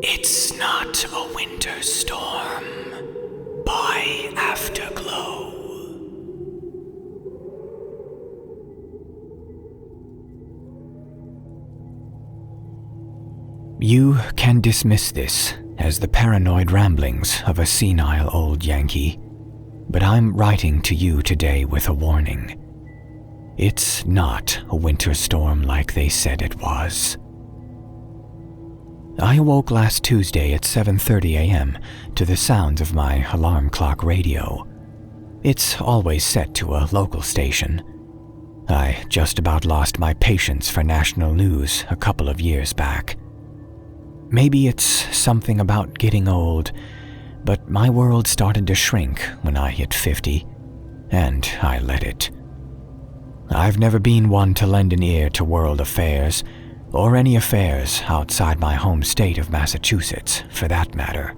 It's Not a Winter Storm by Afterglow. You can dismiss this as the paranoid ramblings of a senile old Yankee, but I'm writing to you today with a warning. It's not a winter storm like they said it was. I awoke last Tuesday at 7:30 a.m. to the sounds of my alarm clock radio. It's always set to a local station. I just about lost my patience for national news a couple of years back. Maybe it's something about getting old, but my world started to shrink when I hit 50, and I let it. I've never been one to lend an ear to world affairs, or any affairs outside my home state of Massachusetts, for that matter.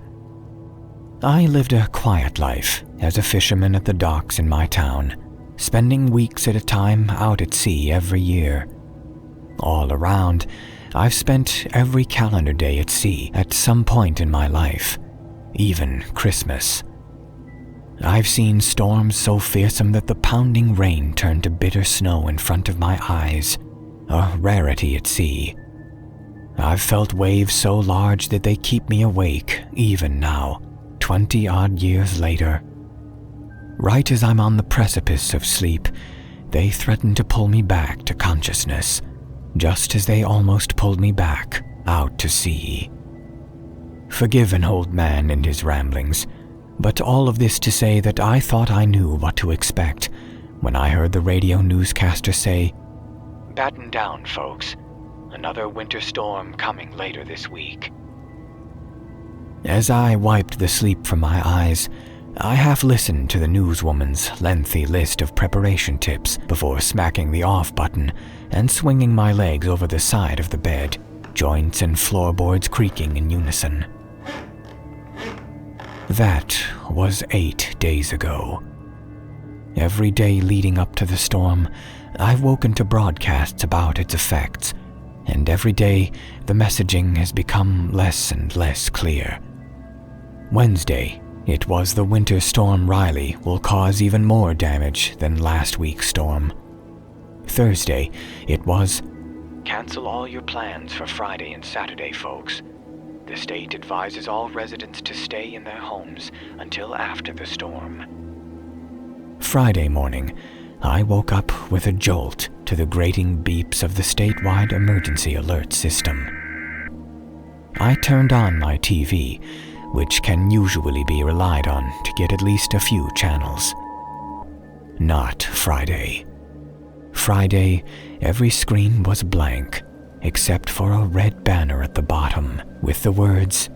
I lived a quiet life as a fisherman at the docks in my town, spending weeks at a time out at sea every year. All around, I've spent every calendar day at sea at some point in my life, even Christmas. I've seen storms so fearsome that the pounding rain turned to bitter snow in front of my eyes, a rarity at sea. I've felt waves so large that they keep me awake even now, 20-odd years later. Right as I'm on the precipice of sleep, they threaten to pull me back to consciousness, just as they almost pulled me back out to sea. Forgive an old man and his ramblings, but all of this to say that I thought I knew what to expect when I heard the radio newscaster say, "Batten down, folks. Another winter storm coming later this week." As I wiped the sleep from my eyes, I half listened to the newswoman's lengthy list of preparation tips before smacking the off button and swinging my legs over the side of the bed, joints and floorboards creaking in unison. That was 8 days ago. Every day leading up to the storm, I've woken to broadcasts about its effects, and every day the messaging has become less and less clear. Wednesday, it was the winter storm Riley will cause even more damage than last week's storm. Thursday, it was, "Cancel all your plans for Friday and Saturday, folks. The state advises all residents to stay in their homes until after the storm." Friday morning, I woke up with a jolt to the grating beeps of the statewide emergency alert system. I turned on my TV, which can usually be relied on to get at least a few channels. Not Friday. Friday, every screen was blank, except for a red banner at the bottom with the words,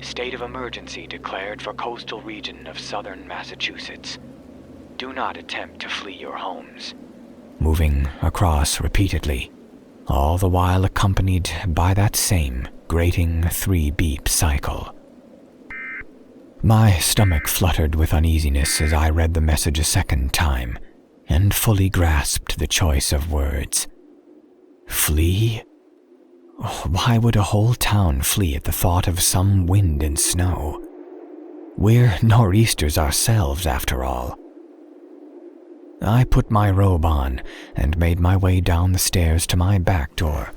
"State of emergency declared for coastal region of southern Massachusetts. Do not attempt to flee your homes," moving across repeatedly, all the while accompanied by that same grating 3-beep cycle. My stomach fluttered with uneasiness as I read the message a second time and fully grasped the choice of words. Flee? Why would a whole town flee at the thought of some wind and snow? We're nor'easters ourselves, after all. I put my robe on and made my way down the stairs to my back door,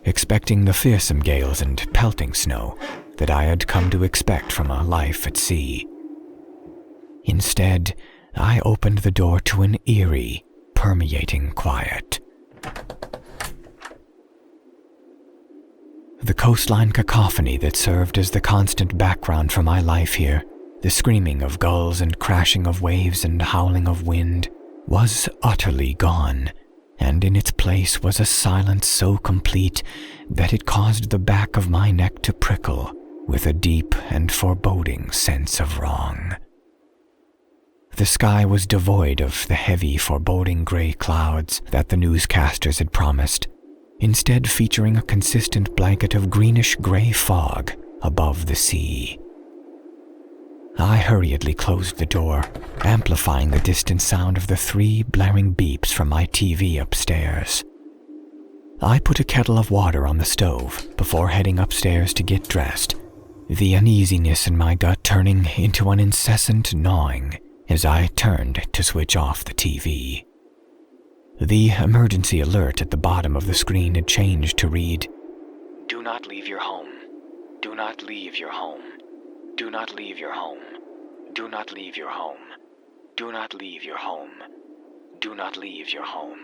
expecting the fearsome gales and pelting snow that I had come to expect from a life at sea. Instead, I opened the door to an eerie, permeating quiet. The coastline cacophony that served as the constant background for my life here, the screaming of gulls and crashing of waves and howling of wind, was utterly gone, and in its place was a silence so complete that it caused the back of my neck to prickle with a deep and foreboding sense of wrong. The sky was devoid of the heavy, foreboding gray clouds that the newscasters had promised, instead featuring a consistent blanket of greenish-gray fog above the sea. I hurriedly closed the door, amplifying the distant sound of the 3 blaring beeps from my TV upstairs. I put a kettle of water on the stove before heading upstairs to get dressed, the uneasiness in my gut turning into an incessant gnawing as I turned to switch off the TV. The emergency alert at the bottom of the screen had changed to read, "Do not leave your home. Do not leave your home. Do not leave your home. Do not leave your home. Do not leave your home. Do not leave your home."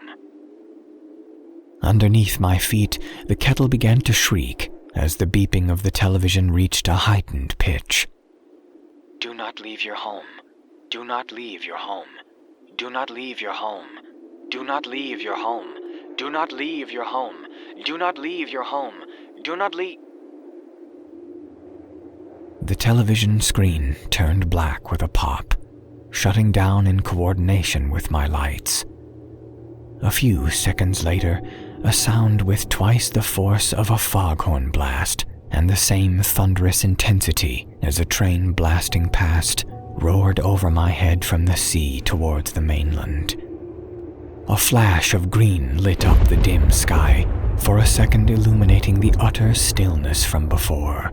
Underneath my feet, the kettle began to shriek as the beeping of the television reached a heightened pitch. "Do not leave your home. Do not leave your home. Do not leave your home. Do not leave your home. Do not leave your home. Do not leave your home. Do not leave..." The television screen turned black with a pop, shutting down in coordination with my lights. A few seconds later, a sound with twice the force of a foghorn blast and the same thunderous intensity as a train blasting past roared over my head from the sea towards the mainland. A flash of green lit up the dim sky, for a second illuminating the utter stillness from before.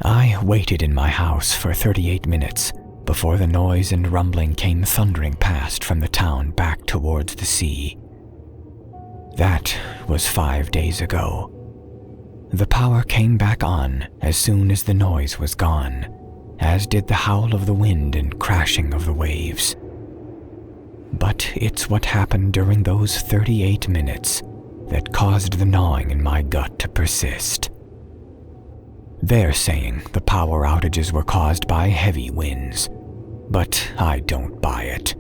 I waited in my house for 38 minutes before the noise and rumbling came thundering past from the town back towards the sea. That was 5 days ago. The power came back on as soon as the noise was gone, as did the howl of the wind and crashing of the waves. But it's what happened during those 38 minutes that caused the gnawing in my gut to persist. They're saying the power outages were caused by heavy winds, but I don't buy it.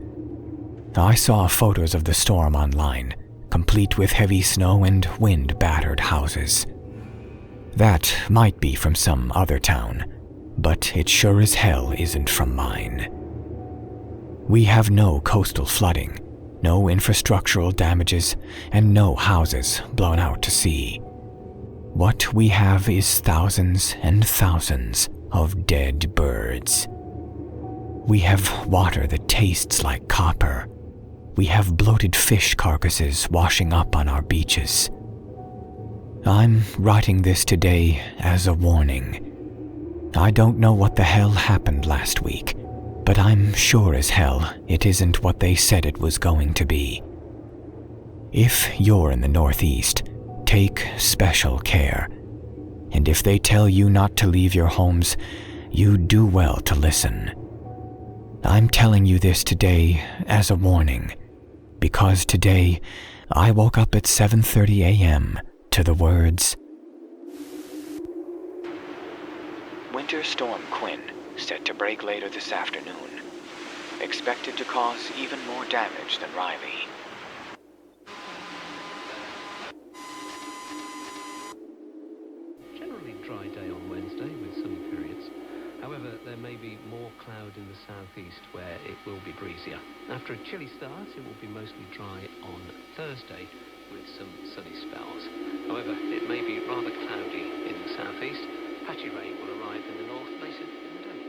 I saw photos of the storm online, complete with heavy snow and wind-battered houses. That might be from some other town, but it sure as hell isn't from mine. We have no coastal flooding, no infrastructural damages, and no houses blown out to sea. What we have is thousands and thousands of dead birds. We have water that tastes like copper. We have bloated fish carcasses washing up on our beaches. I'm writing this today as a warning. I don't know what the hell happened last week, but I'm sure as hell it isn't what they said it was going to be. If you're in the Northeast, take special care. And if they tell you not to leave your homes, you do well to listen. I'm telling you this today as a warning, because today I woke up at 7:30 a.m. to the words, "Winter storm Quinn set to break later this afternoon. Expected to cause even more damage than Riley." Generally dry day on Wednesday with sunny periods. However, there may be more cloud in the southeast where it will be breezier. After a chilly start, it will be mostly dry on Thursday with some sunny spells. However, it may be rather cloudy in the southeast. Patchy rain will arrive in the north later in the day.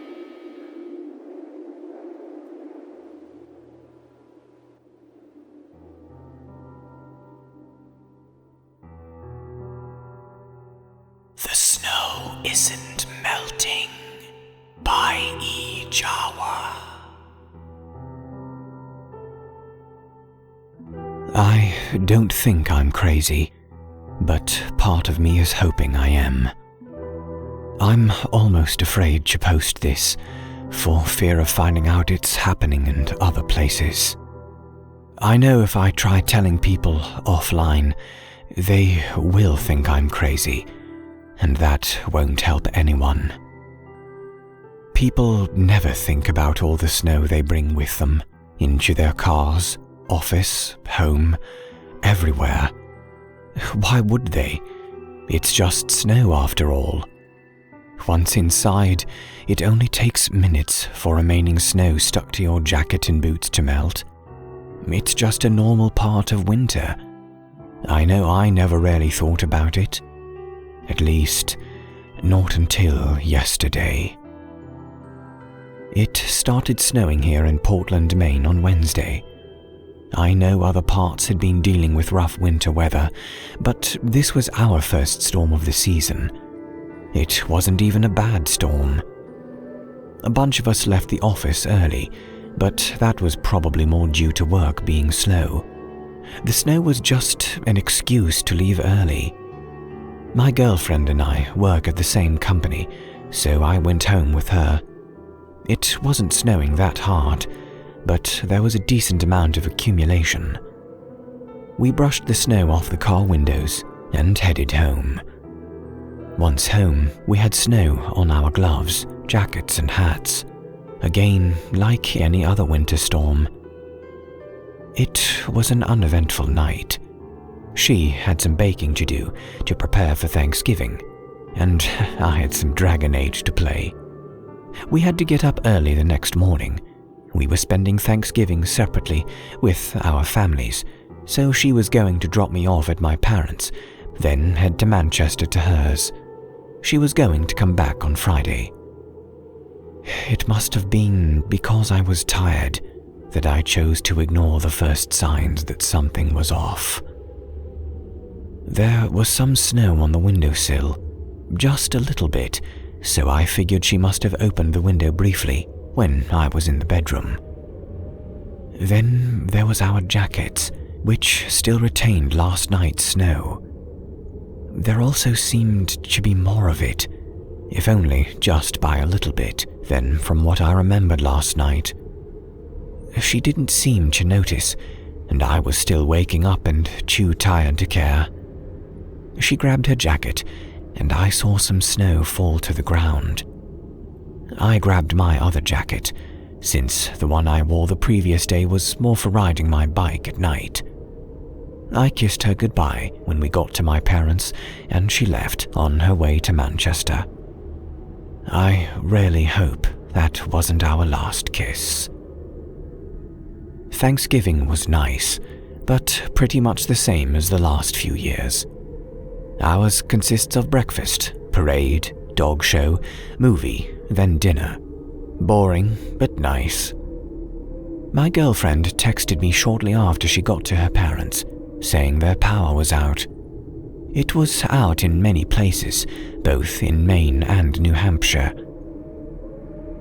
The Snow Isn't Melting by E. Jawa. I don't think I'm crazy, but part of me is hoping I am. I'm almost afraid to post this, for fear of finding out it's happening in other places. I know if I try telling people offline, they will think I'm crazy, and that won't help anyone. People never think about all the snow they bring with them, into their cars, office, home, everywhere. Why would they? It's just snow after all. Once inside, it only takes minutes for remaining snow stuck to your jacket and boots to melt. It's just a normal part of winter. I know I never really thought about it. At least, not until yesterday. It started snowing here in Portland, Maine on Wednesday. I know other parts had been dealing with rough winter weather, but this was our first storm of the season. It wasn't even a bad storm. A bunch of us left the office early, but that was probably more due to work being slow. The snow was just an excuse to leave early. My girlfriend and I work at the same company, so I went home with her. It wasn't snowing that hard, but there was a decent amount of accumulation. We brushed the snow off the car windows and headed home. Once home, we had snow on our gloves, jackets and hats. Again, like any other winter storm. It was an uneventful night. She had some baking to do to prepare for Thanksgiving, and I had some Dragon Age to play. We had to get up early the next morning. We were spending Thanksgiving separately with our families, so she was going to drop me off at my parents', then head to Manchester to hers. She was going to come back on Friday. It must have been because I was tired that I chose to ignore the first signs that something was off. There was some snow on the windowsill, just a little bit, so I figured she must have opened the window briefly when I was in the bedroom. Then there was our jackets, which still retained last night's snow. There also seemed to be more of it, if only just by a little bit, than from what I remembered last night. She didn't seem to notice, and I was still waking up and too tired to care. She grabbed her jacket, and I saw some snow fall to the ground. I grabbed my other jacket, since the one I wore the previous day was more for riding my bike at night. I kissed her goodbye when we got to my parents', and she left on her way to Manchester. I really hope that wasn't our last kiss. Thanksgiving was nice, but pretty much the same as the last few years. Ours consists of breakfast, parade, dog show, movie, then dinner. Boring, but nice. My girlfriend texted me shortly after she got to her parents', saying their power was out. It was out in many places, both in Maine and New Hampshire.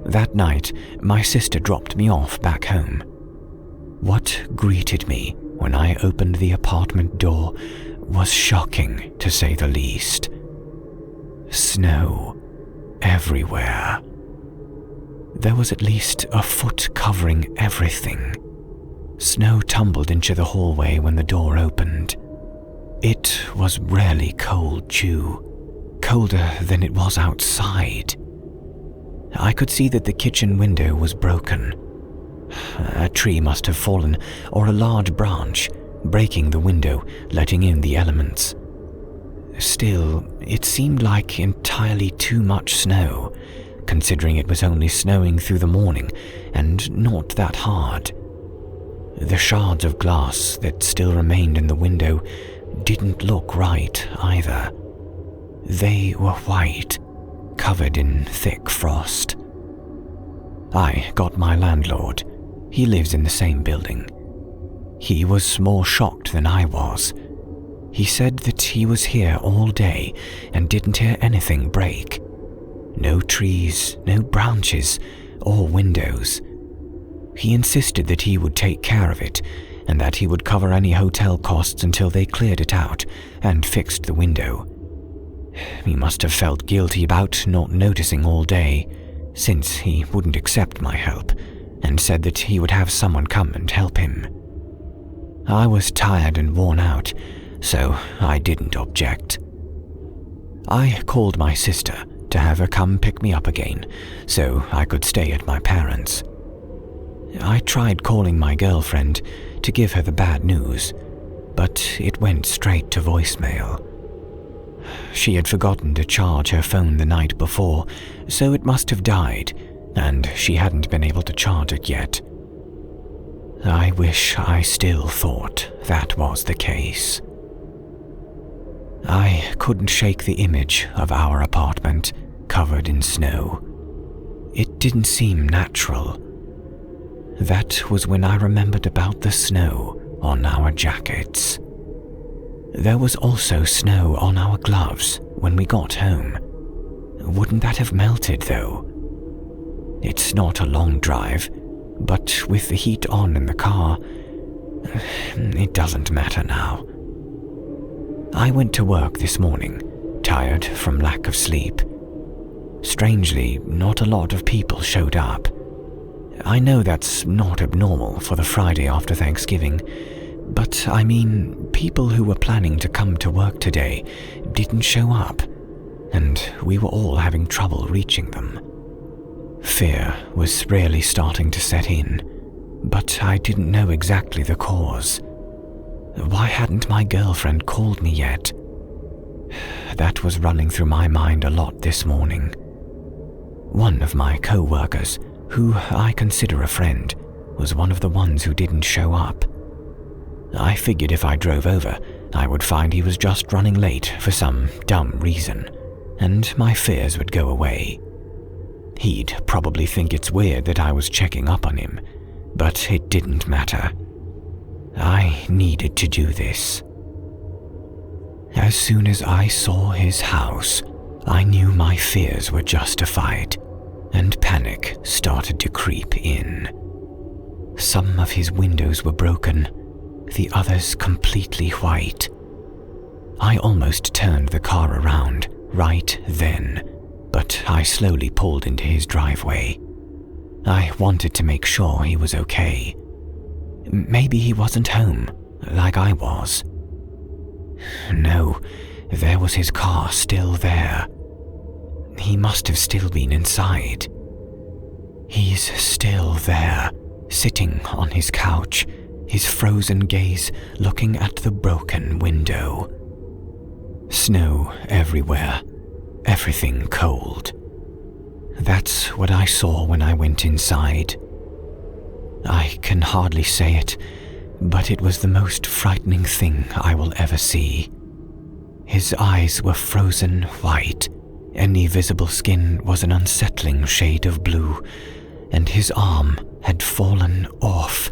That night, my sister dropped me off back home. What greeted me when I opened the apartment door was shocking, to say the least. Snow everywhere. There was at least a foot covering everything. Snow tumbled into the hallway when the door opened. It was really cold too, colder than it was outside. I could see that the kitchen window was broken. A tree must have fallen, or a large branch, breaking the window, letting in the elements. Still, it seemed like entirely too much snow, considering it was only snowing through the morning and not that hard. The shards of glass that still remained in the window didn't look right either. They were white, covered in thick frost. I got my landlord. He lives in the same building. He was more shocked than I was. He said that he was here all day and didn't hear anything break. No trees, no branches, or windows. He insisted that he would take care of it and that he would cover any hotel costs until they cleared it out and fixed the window. He must have felt guilty about not noticing all day, since he wouldn't accept my help and said that he would have someone come and help him. I was tired and worn out, so I didn't object. I called my sister to have her come pick me up again, so I could stay at my parents'. I tried calling my girlfriend to give her the bad news, but it went straight to voicemail. She had forgotten to charge her phone the night before, so it must have died, and she hadn't been able to charge it yet. I wish I still thought that was the case. I couldn't shake the image of our apartment covered in snow. It didn't seem natural. That was when I remembered about the snow on our jackets. There was also snow on our gloves when we got home. Wouldn't that have melted though? It's not a long drive, but with the heat on in the car, it doesn't matter now. I went to work this morning, tired from lack of sleep. Strangely, not a lot of people showed up. I know that's not abnormal for the Friday after Thanksgiving, but I mean, people who were planning to come to work today didn't show up, and we were all having trouble reaching them. Fear was really starting to set in, but I didn't know exactly the cause. Why hadn't my girlfriend called me yet? That was running through my mind a lot this morning. One of my co-workers, who I consider a friend, was one of the ones who didn't show up. I figured if I drove over, I would find he was just running late for some dumb reason, and my fears would go away. He'd probably think it's weird that I was checking up on him, but it didn't matter. I needed to do this. As soon as I saw his house, I knew my fears were justified, and panic started to creep in. Some of his windows were broken, the others completely white. I almost turned the car around right then, but I slowly pulled into his driveway. I wanted to make sure he was okay. Maybe he wasn't home, like I was. No, there was his car still there. He must have still been inside. He's still there, sitting on his couch, his frozen gaze looking at the broken window. Snow everywhere, everything cold. That's what I saw when I went inside. I can hardly say it, but it was the most frightening thing I will ever see. His eyes were frozen white, any visible skin was an unsettling shade of blue, and his arm had fallen off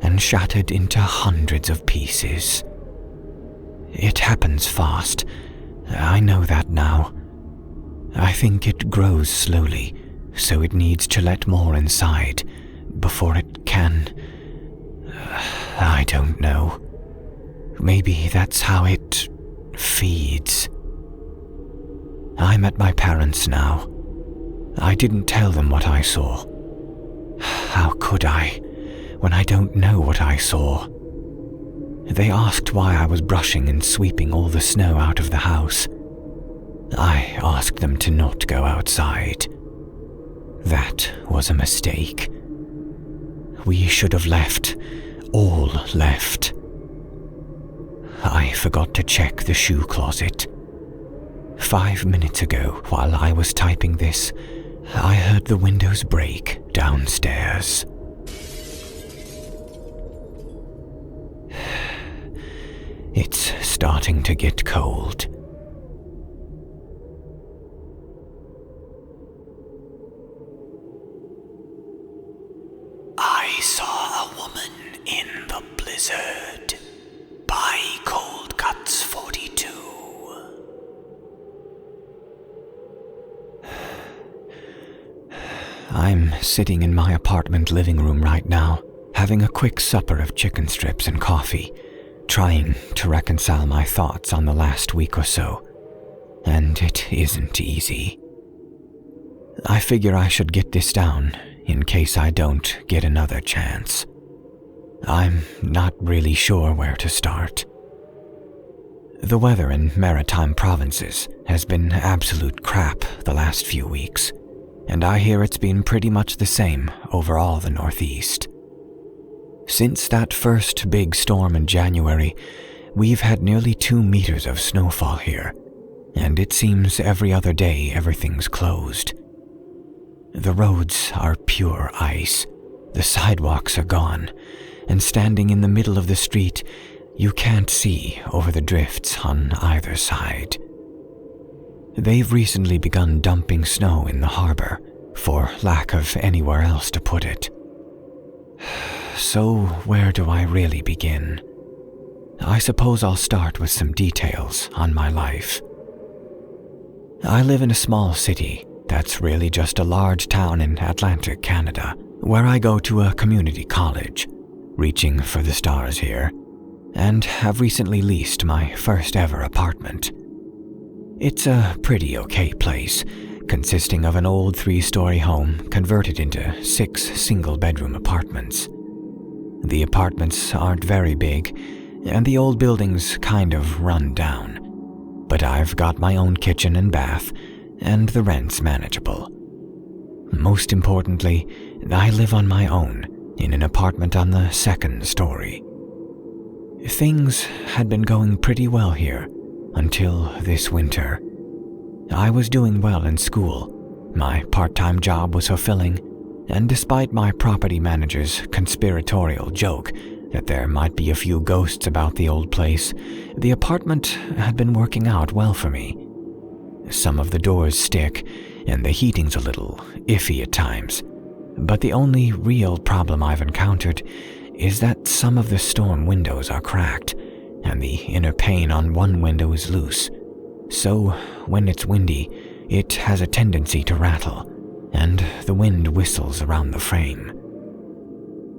and shattered into hundreds of pieces. It happens fast, I know that now. I think it grows slowly, so it needs to let more inside before it can. I don't know. Maybe that's how it feeds. I'm at my parents' now. I didn't tell them what I saw. How could I, when I don't know what I saw? They asked why I was brushing and sweeping all the snow out of the house. I asked them to not go outside. That was a mistake. We should have left, all left. I forgot to check the shoe closet. 5 minutes ago, while I was typing this, I heard the windows break downstairs. It's starting to get cold. I saw a woman in the blizzard. By Cold Cuts 42. I'm sitting in my apartment living room right now, having a quick supper of chicken strips and coffee, trying to reconcile my thoughts on the last week or so, and it isn't easy. I figure I should get this down in case I don't get another chance. I'm not really sure where to start. The weather in maritime provinces has been absolute crap the last few weeks, and I hear it's been pretty much the same over all the Northeast. Since that first big storm in January, we've had nearly 2 meters of snowfall here, and it seems every other day everything's closed. The roads are pure ice, the sidewalks are gone, and standing in the middle of the street, you can't see over the drifts on either side. They've recently begun dumping snow in the harbor, for lack of anywhere else to put it. So where do I really begin? I suppose I'll start with some details on my life. I live in a small city that's really just a large town in Atlantic Canada, where I go to a community college, reaching for the stars here, and have recently leased my first ever apartment. It's a pretty okay place, consisting of an old 3-story home converted into 6 single-bedroom apartments. The apartments aren't very big, and the old building's kind of run down, but I've got my own kitchen and bath, and the rent's manageable. Most importantly, I live on my own in an apartment on the 2nd story. Things had been going pretty well here until this winter. I was doing well in school, my part-time job was fulfilling, and despite my property manager's conspiratorial joke that there might be a few ghosts about the old place, the apartment had been working out well for me. Some of the doors stick, and the heating's a little iffy at times, but the only real problem I've encountered is that some of the storm windows are cracked, and the inner pane on one window is loose. So, when it's windy, it has a tendency to rattle, and the wind whistles around the frame.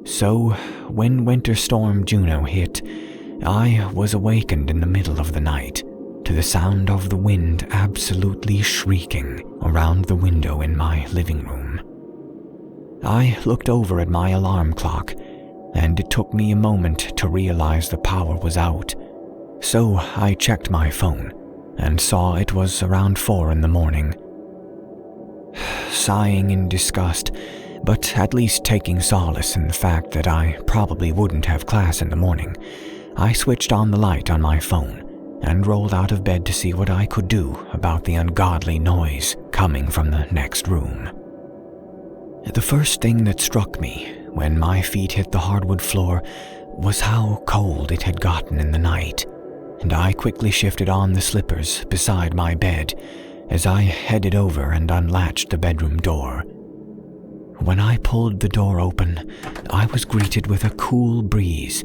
So, when Winter Storm Juno hit, I was awakened in the middle of the night to the sound of the wind absolutely shrieking around the window in my living room. I looked over at my alarm clock, and it took me a moment to realize the power was out. So I checked my phone and saw it was around 4 in the morning. Sighing in disgust, but at least taking solace in the fact that I probably wouldn't have class in the morning, I switched on the light on my phone and rolled out of bed to see what I could do about the ungodly noise coming from the next room. The first thing that struck me when my feet hit the hardwood floor was how cold it had gotten in the night, and I quickly shifted on the slippers beside my bed as I headed over and unlatched the bedroom door. When I pulled the door open, I was greeted with a cool breeze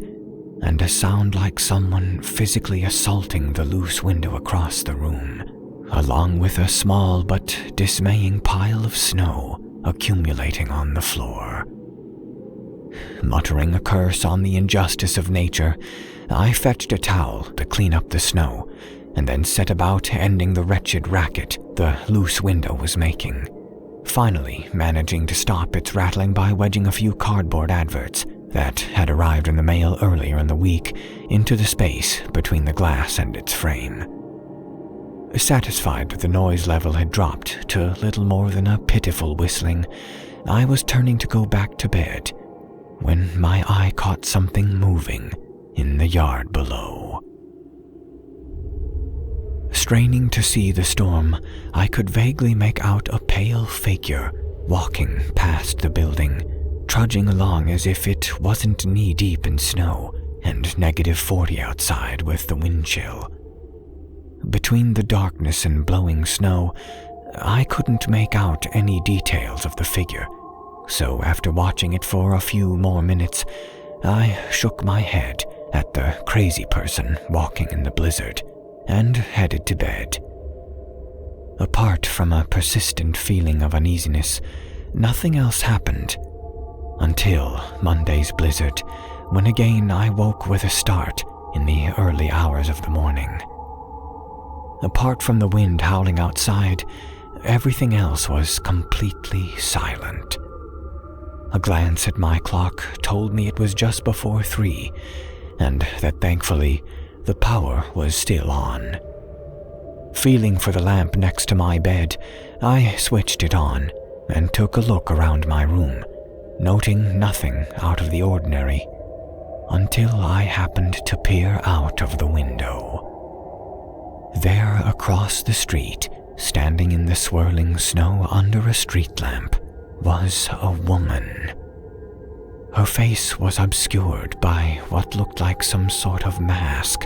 and a sound like someone physically assaulting the loose window across the room, along with a small but dismaying pile of snow accumulating on the floor. Muttering a curse on the injustice of nature, I fetched a towel to clean up the snow and then set about ending the wretched racket the loose window was making, finally managing to stop its rattling by wedging a few cardboard adverts that had arrived in the mail earlier in the week into the space between the glass and its frame. Satisfied that the noise level had dropped to little more than a pitiful whistling, I was turning to go back to bed when my eye caught something moving in the yard below. Straining to see the storm, I could vaguely make out a pale figure walking past the building, trudging along as if it wasn't knee-deep in snow and -40 outside with the wind chill. Between the darkness and blowing snow, I couldn't make out any details of the figure, so after watching it for a few more minutes, I shook my head at the crazy person walking in the blizzard and headed to bed. Apart from a persistent feeling of uneasiness, nothing else happened until Monday's blizzard, when again I woke with a start in the early hours of the morning. Apart from the wind howling outside, everything else was completely silent. A glance at my clock told me it was just before 3, and that thankfully the power was still on. Feeling for the lamp next to my bed, I switched it on and took a look around my room, noting nothing out of the ordinary, until I happened to peer out of the window. There across the street, standing in the swirling snow under a street lamp, was a woman. Her face was obscured by what looked like some sort of mask,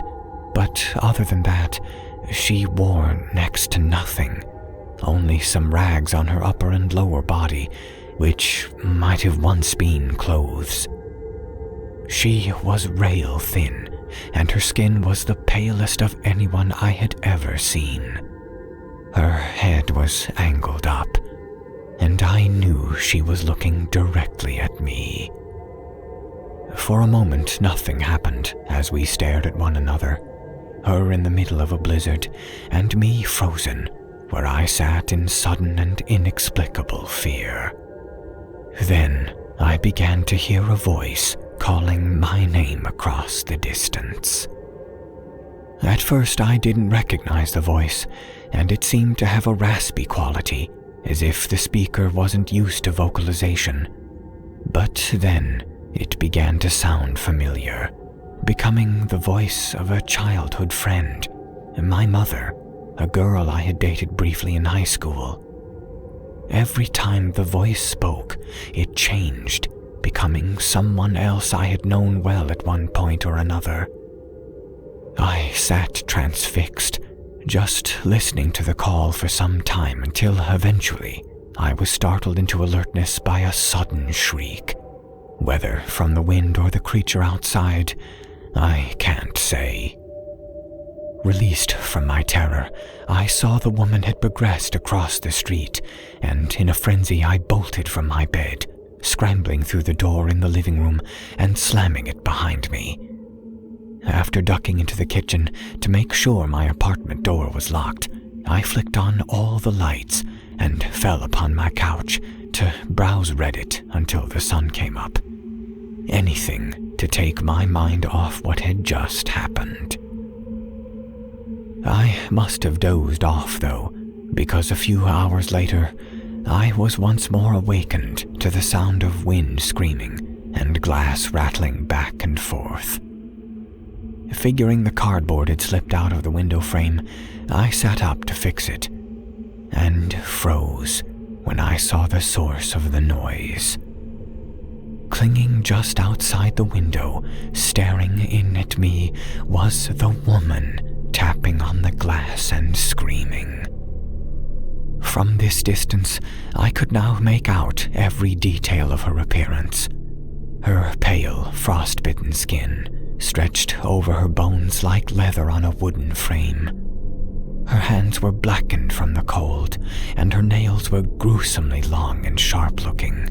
but other than that, she wore next to nothing, only some rags on her upper and lower body, which might have once been clothes. She was rail thin and her skin was the palest of anyone I had ever seen. Her head was angled up, and I knew she was looking directly at me. For a moment, nothing happened as we stared at one another, her in the middle of a blizzard, and me frozen, where I sat in sudden and inexplicable fear. Then I began to hear a voice calling my name across the distance. At first I didn't recognize the voice, and it seemed to have a raspy quality, as if the speaker wasn't used to vocalization. But then it began to sound familiar, becoming the voice of a childhood friend, my mother, a girl I had dated briefly in high school. Every time the voice spoke, it changed, becoming someone else I had known well at one point or another. I sat transfixed, just listening to the call for some time until eventually I was startled into alertness by a sudden shriek. Whether from the wind or the creature outside, I can't say. Released from my terror, I saw the woman had progressed across the street, and in a frenzy I bolted from my bed, scrambling through the door in the living room and slamming it behind me. After ducking into the kitchen to make sure my apartment door was locked, I flicked on all the lights and fell upon my couch to browse Reddit until the sun came up. Anything to take my mind off what had just happened. I must have dozed off, though, because a few hours later, I was once more awakened to the sound of wind screaming and glass rattling back and forth. Figuring the cardboard had slipped out of the window frame, I sat up to fix it, and froze when I saw the source of the noise. Clinging just outside the window, staring in at me, was the woman tapping on the glass and screaming. From this distance, I could now make out every detail of her appearance. Her pale, frost-bitten skin stretched over her bones like leather on a wooden frame. Her hands were blackened from the cold, and her nails were gruesomely long and sharp-looking.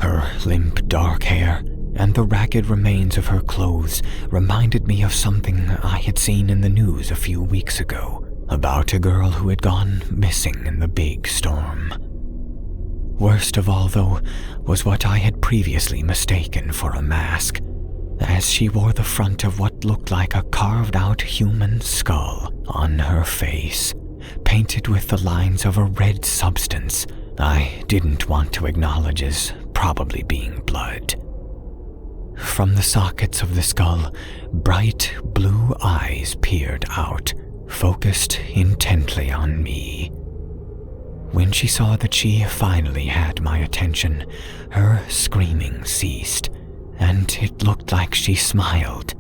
Her limp dark hair and the ragged remains of her clothes reminded me of something I had seen in the news a few weeks ago about a girl who had gone missing in the big storm. Worst of all, though, was what I had previously mistaken for a mask, as she wore the front of what looked like a carved-out human skull on her face, painted with the lines of a red substance I didn't want to acknowledge as probably being blood. From the sockets of the skull, bright blue eyes peered out, focused intently on me. When she saw that she finally had my attention, her screaming ceased, and it looked like she smiled,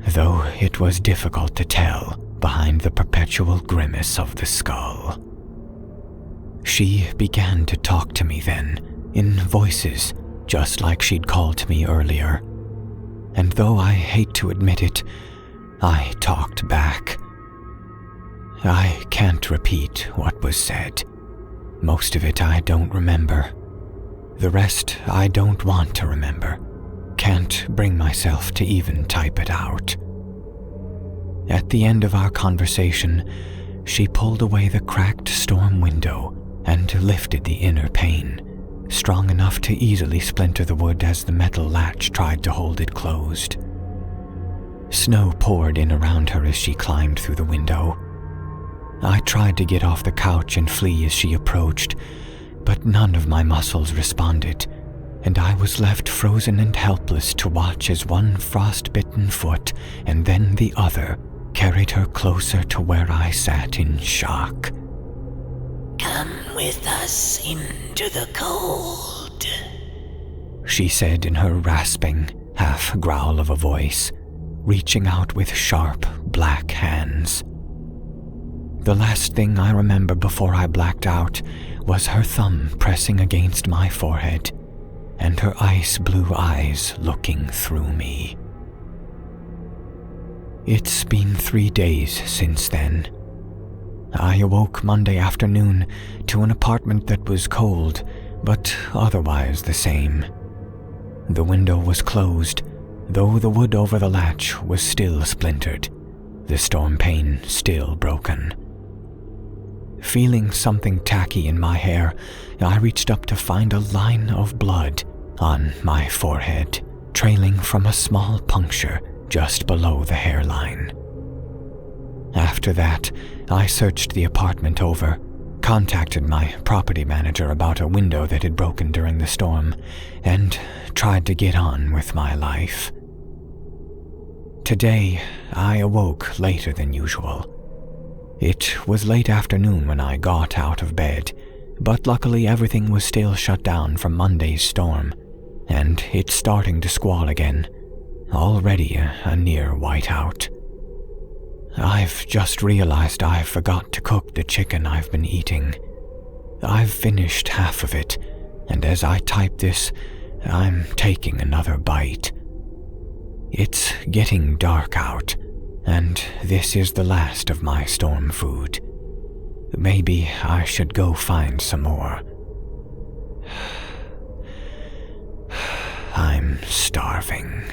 though it was difficult to tell behind the perpetual grimace of the skull. She began to talk to me then, in voices just like she'd called to me earlier. And though I hate to admit it, I talked back. I can't repeat what was said. Most of it I don't remember. The rest I don't want to remember. Can't bring myself to even type it out. At the end of our conversation, she pulled away the cracked storm window and lifted the inner pane, strong enough to easily splinter the wood as the metal latch tried to hold it closed. Snow poured in around her as she climbed through the window. I tried to get off the couch and flee as she approached, but none of my muscles responded, and I was left frozen and helpless to watch as one frost-bitten foot and then the other carried her closer to where I sat in shock. "Come with us into the cold," she said in her rasping, half-growl of a voice, reaching out with sharp, black hands. The last thing I remember before I blacked out was her thumb pressing against my forehead – and her ice-blue eyes looking through me. It's been 3 days since then. I awoke Monday afternoon to an apartment that was cold, but otherwise the same. The window was closed, though the wood over the latch was still splintered, the storm pane still broken. Feeling something tacky in my hair, I reached up to find a line of blood on my forehead, trailing from a small puncture just below the hairline. After that, I searched the apartment over, contacted my property manager about a window that had broken during the storm, and tried to get on with my life. Today, I awoke later than usual. It was late afternoon when I got out of bed, but luckily everything was still shut down from Monday's storm, and it's starting to squall again, already a near whiteout. I've just realized I forgot to cook the chicken I've been eating. I've finished half of it, and as I type this, I'm taking another bite. It's getting dark out, and this is the last of my storm food. Maybe I should go find some more. I'm starving.